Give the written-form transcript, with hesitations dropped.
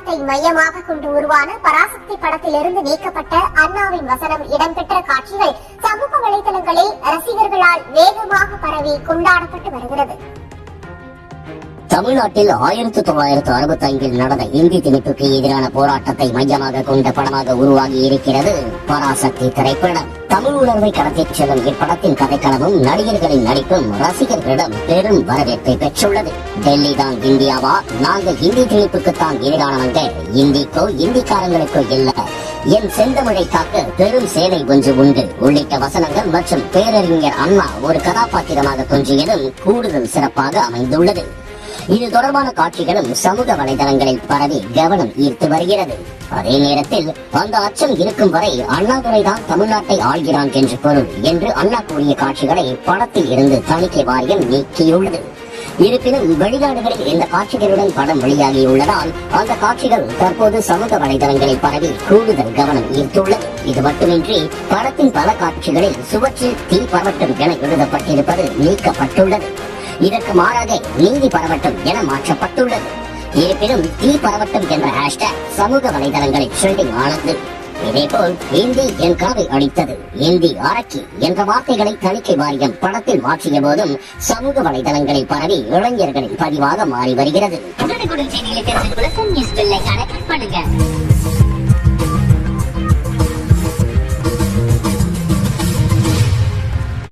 படத்தை மையமாக கொண்டு உருவான பராசக்தி படத்திலிருந்து நீக்கப்பட்ட அண்ணாவின் வசனம் இடம்பெற்ற காட்சிகள் சமூக வலைதளங்களில் ரசிகர்களால் வேகமாக பரவி கொண்டாடப்பட்டு வருகிறது. தமிழ்நாட்டில் 1965 நடந்த இந்தி திணிப்புக்கு எதிரான போராட்டத்தை மையமாக கொண்ட படமாக உருவாகி இருக்கிறது பராசக்தி திரைப்படம். தமிழ் உணர்வை கடத்திச் செல்லும் இப்படத்தின் கதைக்களமும் நடிகர்களின் நடிப்பும் ரசிகர்களிடம் பெரும் வரவேற்பை பெற்றுள்ளது. டெல்லி தான் இந்தியாவா, நாங்கள் இந்தி திணிப்புக்குத்தான் எதிரானவங்க, இந்திக்கோ இந்திக்காரங்களுக்கோ இல்ல, என் செந்தமிழை காக்க பெரும் சேனை ஒன்று உண்டு உள்ளிட்ட வசனங்கள் மற்றும் பேரறிஞர் அண்ணா ஒரு கதாபாத்திரமாக கொஞ்சியதும் கூடுதல் சிறப்பாக அமைந்துள்ளது. இது தொடர்பான காட்சிகளும் சமூக வலைதளங்களில் பரவி கவனம் ஈர்த்து வருகிறது. அதே நேரத்தில் அந்த அச்சம் இருக்கும் வரை அண்ணாதுரை தான் தமிழ்நாட்டை ஆள்கிறான் என்று பொருள் என்று அண்ணா கூறிய காட்சிகளை படத்தில் இருந்து தணிக்கை வாரியம் நீக்கியுள்ளது. இருப்பினும் வெளிநாடுகளில் இந்த காட்சிகளுடன் படம் வெளியாகியுள்ளதால் அந்த காட்சிகள் தற்போது சமூக வலைதளங்களில் பரவி கூடுதல் கவனம் ஈர்த்துள்ளது. இது மட்டுமின்றி படத்தின் பல காட்சிகளில் சுவற்றில் தீ பரவட்டும் என எழுதப்பட்டிருப்பது நீக்கப்பட்டுள்ளது. இதற்கு மாறாக நீதி பரவட்டும் என மாற்றப்பட்டுள்ளது. இருப்பினும் தீ பரவட்டும் என்ற ஹேஷ்டாக் சமூக வலைதளங்களில் ட்ரெண்டிங் ஆனது. இதேபோல் இந்தி என் காவை அடித்தது, இந்தி அரக்கி என்ற வார்த்தைகளை தணிக்கை வாரியம் படத்தில் மாற்றிய போதும் சமூக வலைதளங்களில் பரவி இளைஞர்களின் பதிவாக மாறி வருகிறது. உடனுக்குடன் செய்திகளை தெரிந்து கொள்ள சன் நியூஸ் பெல் ஐகானை கிளிக் பண்ணுங்க.